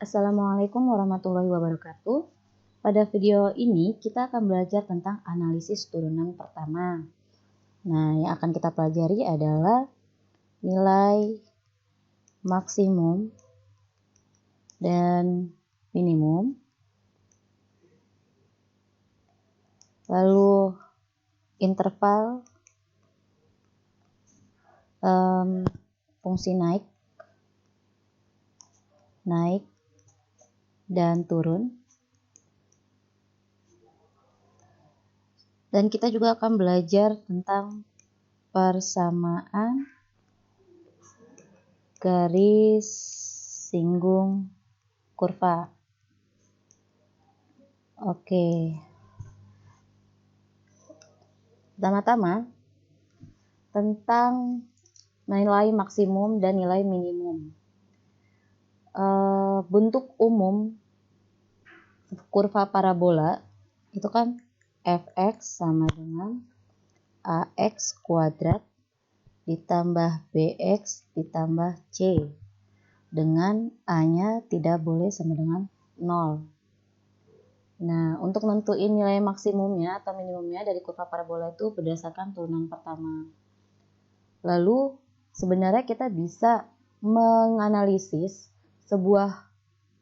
Assalamualaikum warahmatullahi wabarakatuh. Pada video ini kita akan belajar tentang analisis turunan pertama. Nah, yang akan kita pelajari adalah nilai maksimum dan minimum, lalu interval fungsi naik dan turun. Dan kita juga akan belajar tentang persamaan garis singgung kurva. Oke. Pertama-tama tentang nilai maksimum dan nilai minimum. Bentuk umum kurva parabola itu kan fx sama dengan ax kuadrat ditambah bx ditambah c, dengan a-nya tidak boleh sama dengan 0. Nah, untuk nentuin nilai maksimumnya atau minimumnya dari kurva parabola itu berdasarkan turunan pertama. Lalu sebenarnya kita bisa menganalisis sebuah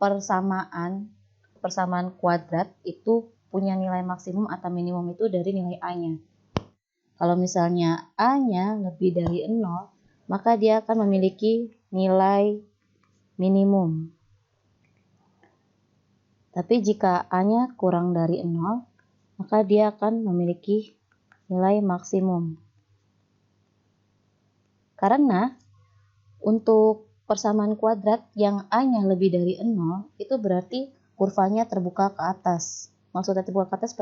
persamaan kuadrat itu punya nilai maksimum atau minimum itu dari nilai a-nya. Kalau misalnya a-nya lebih dari 0, maka dia akan memiliki nilai minimum. Tapi jika a-nya kurang dari 0, maka dia akan memiliki nilai maksimum. Karena untuk persamaan kuadrat yang a-nya lebih dari 0, itu berarti kurvanya terbuka ke atas. Maksudnya terbuka ke atas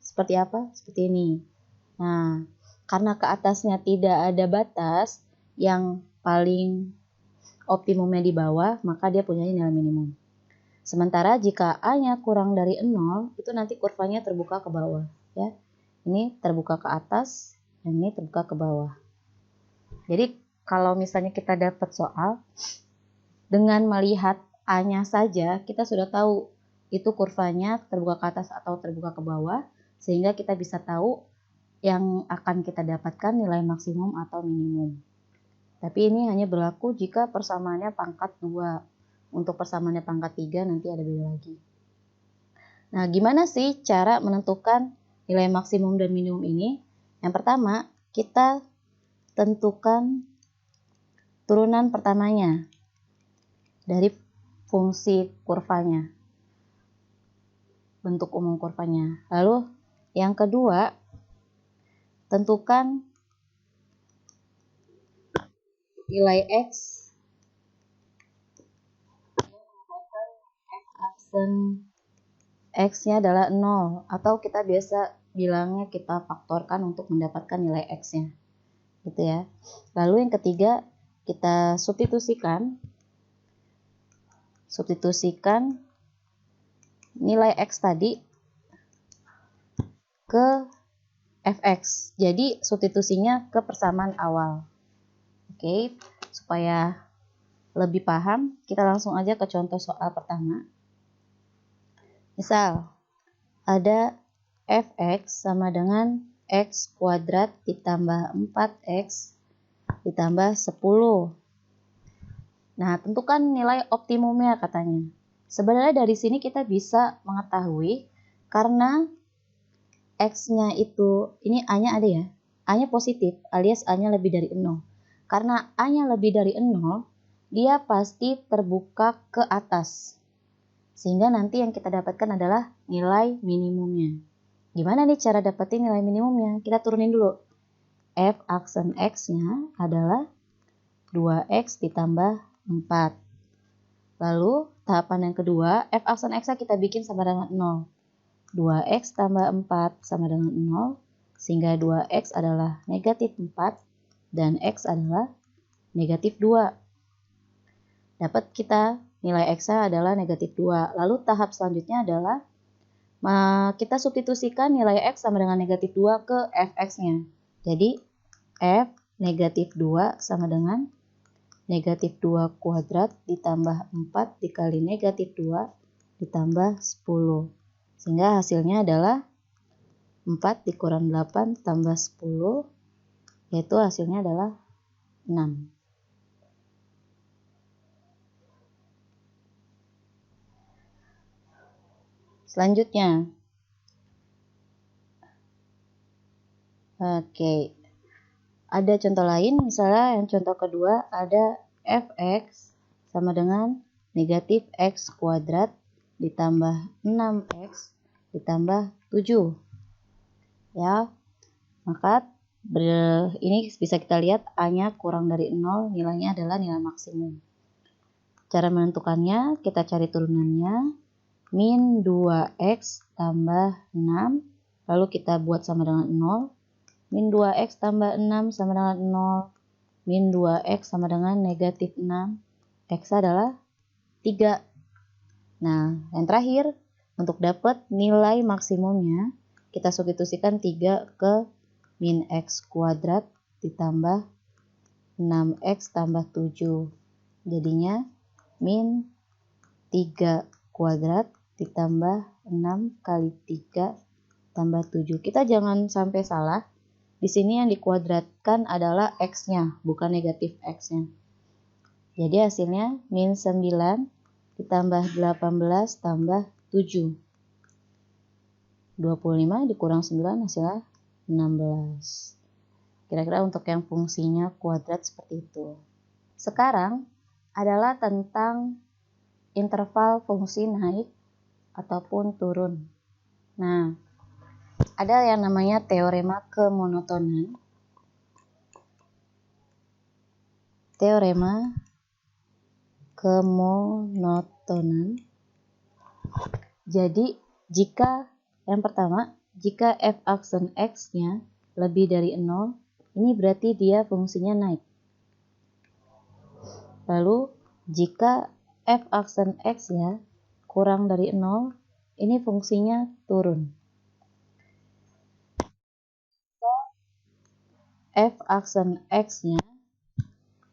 seperti apa? Seperti ini. Nah, karena ke atasnya tidak ada batas, yang paling optimumnya di bawah, maka dia punya nilai minimum. Sementara jika a-nya kurang dari 0, itu nanti kurvanya terbuka ke bawah, ya. Ini terbuka ke atas dan ini terbuka ke bawah. Jadi kalau misalnya kita dapat soal dengan melihat a-nya saja, kita sudah tahu itu kurvanya terbuka ke atas atau terbuka ke bawah, sehingga kita bisa tahu yang akan kita dapatkan nilai maksimum atau minimum. Tapi ini hanya berlaku jika persamaannya pangkat 2. Untuk persamaannya pangkat 3 nanti ada beda lagi. Nah, gimana sih cara menentukan nilai maksimum dan minimum ini? Yang pertama, kita tentukan turunan pertamanya dari fungsi kurvanya, bentuk umum kurvanya. Lalu yang kedua, tentukan nilai x x-nya adalah 0, atau kita biasa bilangnya kita faktorkan untuk mendapatkan nilai x-nya, gitu ya. Lalu yang ketiga, kita substitusikan nilai x tadi ke fx. Jadi substitusinya ke persamaan awal. Oke, supaya lebih paham, kita langsung aja ke contoh soal pertama. Misal, ada fx sama dengan x kuadrat ditambah 4x ditambah 10. Nah, tentukan nilai optimumnya katanya. Sebenarnya dari sini kita bisa mengetahui karena x-nya itu, ini a-nya ada ya, a-nya positif alias a-nya lebih dari 0. Karena a-nya lebih dari 0, dia pasti terbuka ke atas. Sehingga nanti yang kita dapatkan adalah nilai minimumnya. Gimana nih cara dapetin nilai minimumnya? Kita turunin dulu. F aksen x-nya adalah 2x ditambah 4. Lalu tahapan yang kedua, f aksen x-nya kita bikin sama dengan 0. 2x tambah 4 sama dengan 0, sehingga 2x adalah negatif 4 dan x adalah negatif 2. Dapat kita nilai x-nya adalah negatif 2. Lalu tahap selanjutnya adalah kita substitusikan nilai x sama dengan negatif 2 ke fx-nya. Jadi f negatif 2 sama dengan negatif 2 kuadrat ditambah 4 dikali negatif 2 ditambah 10. Sehingga hasilnya adalah 4 dikurang 8 tambah 10, yaitu hasilnya adalah 6. Selanjutnya, oke, ada contoh lain, misalnya yang contoh kedua ada fx sama dengan negatif x kuadrat ditambah 6x ditambah 7. Ya, maka ini bisa kita lihat a-nya kurang dari 0, nilainya adalah nilai maksimum. Cara menentukannya, kita cari turunannya, min 2x tambah 6, lalu kita buat sama dengan 0, min 2x tambah 6 sama dengan 0, min 2x sama dengan negatif 6, x adalah 3. Nah, yang terakhir, untuk dapat nilai maksimumnya, kita substitusikan 3 ke min x kuadrat ditambah 6x tambah 7. Jadinya min 3 kuadrat ditambah 6 kali 3 tambah 7. Kita jangan sampai salah. Di sini yang dikuadratkan adalah x-nya, bukan negatif x-nya. Jadi hasilnya min 9 ditambah 18 tambah 7. 25 dikurang 9 hasilnya 16. Kira-kira untuk yang fungsinya kuadrat seperti itu. Sekarang adalah tentang interval fungsi naik ataupun turun. Nah, ada yang namanya teorema kemonotonan. Teorema kemonotonan. Jadi, jika yang pertama, jika f aksen x-nya lebih dari 0, ini berarti dia fungsinya naik. Lalu, jika f aksen x-nya kurang dari 0, ini fungsinya turun. F aksen x-nya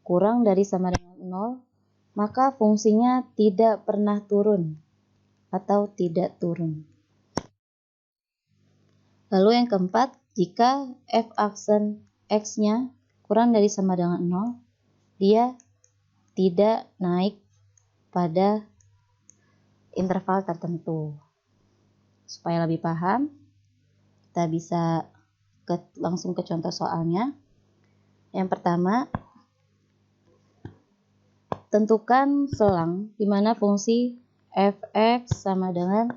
kurang dari sama dengan 0, maka fungsinya tidak pernah turun atau tidak turun. Lalu yang keempat, jika f aksen x-nya kurang dari sama dengan 0, dia tidak naik pada interval tertentu. Supaya lebih paham, kita bisa langsung ke contoh soalnya. Yang pertama, tentukan selang di mana fungsi fx sama dengan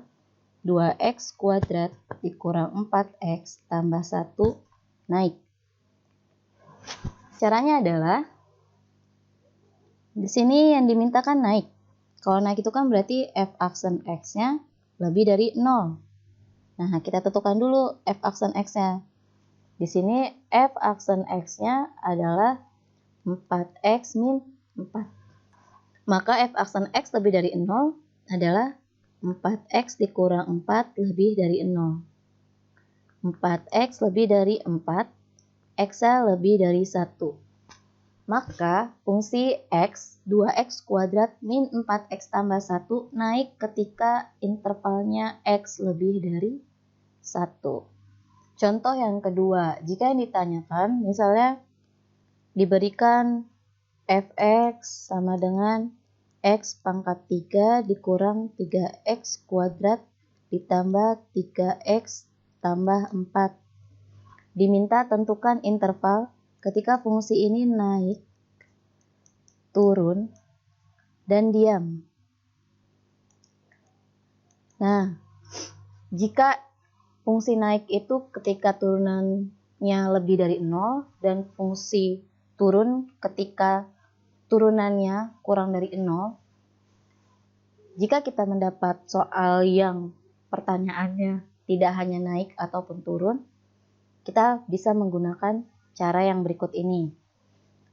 2x kuadrat dikurang 4x tambah 1 naik. Caranya adalah, di sini yang dimintakan naik. Kalau naik itu kan berarti f aksen x-nya lebih dari 0. Nah, kita tentukan dulu f aksen x-nya. Di sini f aksen x-nya adalah 4x min 4. Maka f aksen x lebih dari 0 adalah 4x dikurang 4 lebih dari 0. 4x lebih dari 4, x-nya lebih dari 1. Maka fungsi x, 2x kuadrat min 4x tambah 1 naik ketika intervalnya x lebih dari 1. Contoh yang kedua, jika yang ditanyakan, misalnya diberikan fx sama dengan x pangkat 3 dikurang 3x kuadrat ditambah 3x tambah 4. Diminta tentukan interval ketika fungsi ini naik, turun, dan diam. Nah, jika fungsi naik itu ketika turunannya lebih dari 0 dan fungsi turun ketika turunannya kurang dari 0, jika kita mendapat soal yang pertanyaannya tidak hanya naik ataupun turun, kita bisa menggunakan cara yang berikut ini.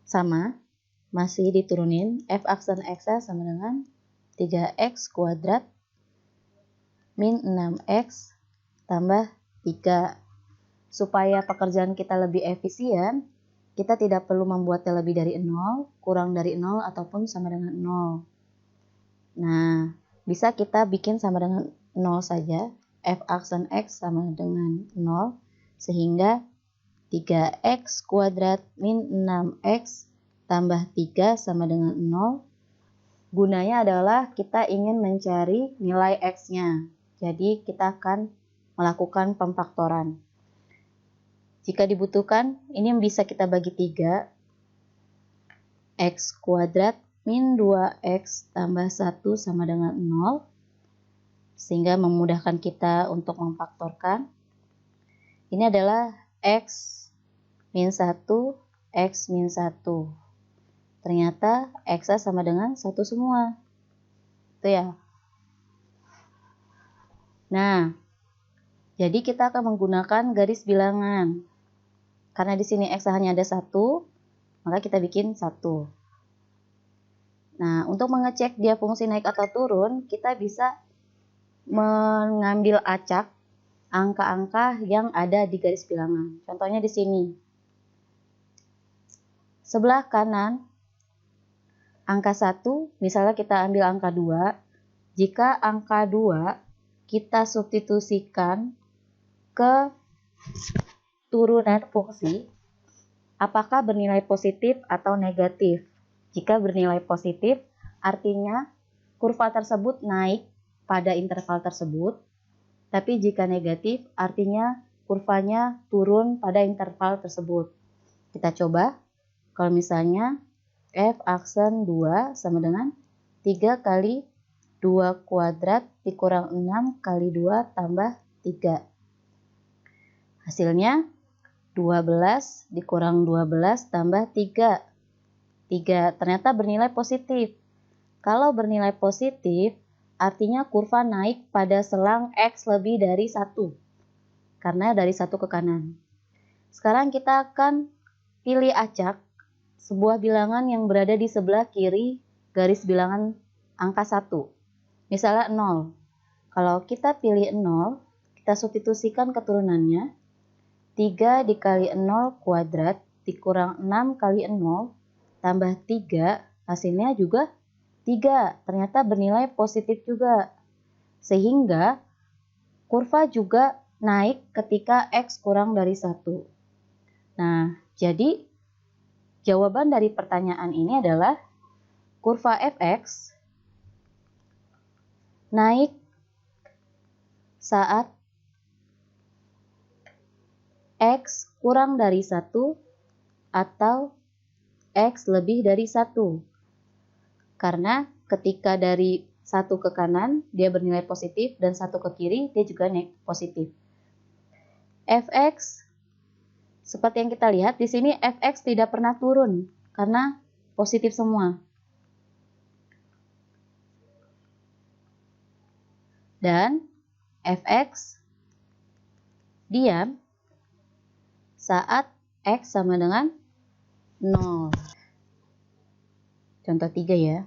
Sama, masih diturunin, f aksen x sama dengan 3x kuadrat min 6x tambah 3. Supaya pekerjaan kita lebih efisien, kita tidak perlu membuatnya lebih dari 0, kurang dari 0, ataupun sama dengan 0. Nah, bisa kita bikin sama dengan 0 saja. F aksen X sama dengan 0, sehingga 3x kuadrat min 6x tambah 3 sama dengan 0. Gunanya adalah kita ingin mencari nilai x-nya. Jadi kita akan melakukan pemfaktoran. Jika dibutuhkan, ini bisa kita bagi 3. X kuadrat min 2x tambah 1 sama dengan 0. Sehingga memudahkan kita untuk memfaktorkan. Ini adalah x min 1, x min 1. Ternyata x sama dengan 1 semua. Itu ya. Nah, jadi kita akan menggunakan garis bilangan. Karena di sini x hanya ada 1, maka kita bikin 1. Nah, untuk mengecek dia fungsi naik atau turun, kita bisa mengambil acak angka-angka yang ada di garis bilangan. Contohnya di sini. Sebelah kanan, angka 1, misalnya kita ambil angka 2. Jika angka 2 kita substitusikan ke turunan fungsi, apakah bernilai positif atau negatif? Jika bernilai positif, artinya kurva tersebut naik pada interval tersebut. Tapi jika negatif, artinya kurvanya turun pada interval tersebut. Kita coba, kalau misalnya F aksen 2 sama dengan 3 kali 2 kuadrat dikurang 6 kali 2 tambah 3. Hasilnya 12 dikurang 12 tambah 3. 3 ternyata bernilai positif. Kalau bernilai positif, artinya kurva naik pada selang X lebih dari 1. Karena dari 1 ke kanan. Sekarang kita akan pilih acak sebuah bilangan yang berada di sebelah kiri garis bilangan angka 1. Misalnya 0. Kalau kita pilih 0, kita substitusikan keturunannya. 3 dikali 0 kuadrat dikurang 6 kali 0 tambah 3, hasilnya juga 3. Ternyata bernilai positif juga. Sehingga kurva juga naik ketika X kurang dari 1. Nah, jadi jawaban dari pertanyaan ini adalah kurva fx naik saat X kurang dari 1 atau X lebih dari 1. Karena ketika dari 1 ke kanan, dia bernilai positif, dan 1 ke kiri, dia juga positif. Fx, seperti yang kita lihat, di sini Fx tidak pernah turun, karena positif semua. Dan Fx diam saat X sama dengan 0. Contoh 3 ya.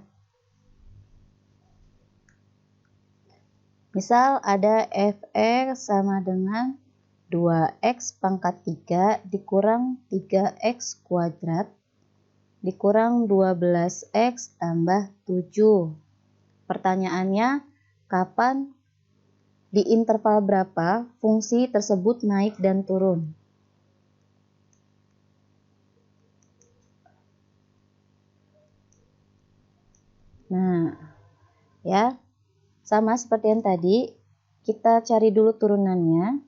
Misal ada Fx sama dengan 2x pangkat 3 dikurang 3x kuadrat dikurang 12x tambah 7. Pertanyaannya, kapan di interval berapa fungsi tersebut naik dan turun? Nah, ya, sama seperti yang tadi, kita cari dulu turunannya.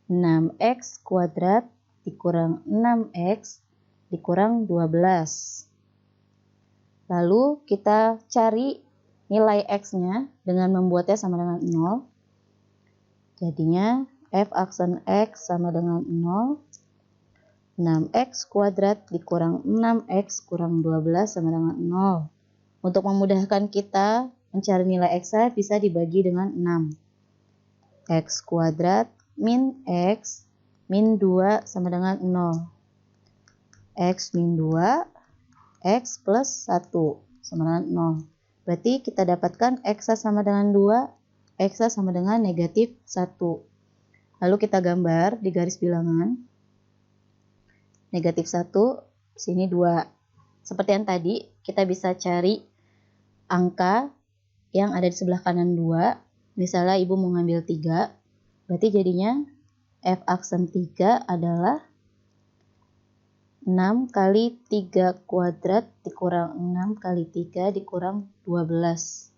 6x kuadrat dikurang 6x dikurang 12. Lalu kita cari nilai x-nya dengan membuatnya sama dengan 0. Jadinya f aksen x sama dengan 0. 6x kuadrat dikurang 6x kurang 12 sama dengan 0. Untuk memudahkan kita mencari nilai x bisa dibagi dengan 6. X kuadrat min x min 2 sama dengan 0. X min 2, x plus 1 sama dengan 0. Berarti kita dapatkan x sama dengan 2, x sama dengan negatif 1. Lalu kita gambar di garis bilangan. negatif 1, sini 2. Seperti yang tadi, kita bisa cari angka yang ada di sebelah kanan 2. Misalnya ibu mau ngambil 3, berarti jadinya f aksen 3 adalah 6 kali 3 kuadrat dikurang 6 kali 3 dikurang 12.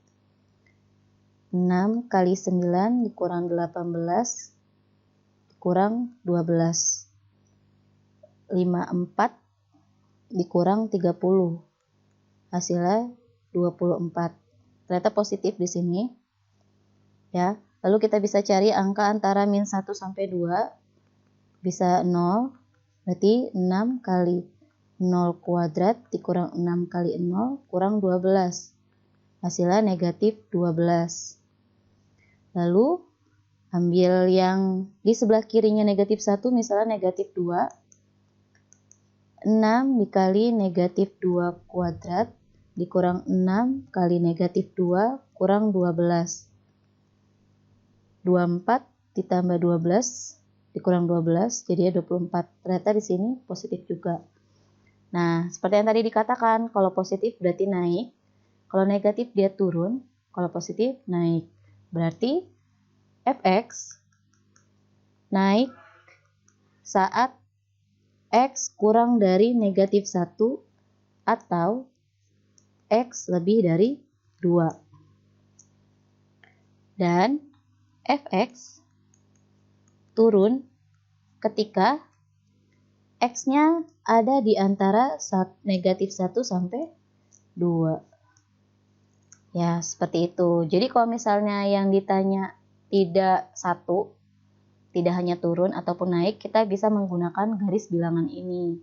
6 kali 9 dikurang 18 dikurang 12. 54 dikurang 30. Hasilnya 24. Ternyata positif di sini. Ya. Lalu kita bisa cari angka antara min 1 sampai 2. Bisa 0. Berarti 6 kali 0 kuadrat dikurang 6 kali 0 kurang 12. Hasilnya negatif 12. Lalu ambil yang di sebelah kirinya negatif 1, misalnya negatif 2. 6 dikali negatif 2 kuadrat dikurang 6 kali negatif 2 kurang 12. 24 ditambah 12 dikurang 12 jadi 24. Ternyata di sini positif juga. Nah, seperti yang tadi dikatakan, kalau positif berarti naik, kalau negatif dia turun, kalau positif naik. Berarti fx naik saat x kurang dari negatif 1 atau x lebih dari 2. Dan fx turun ketika x-nya ada di antara negatif 1 sampai 2. Ya, seperti itu. Jadi kalau misalnya yang ditanya tidak 1, tidak hanya turun ataupun naik, kita bisa menggunakan garis bilangan ini.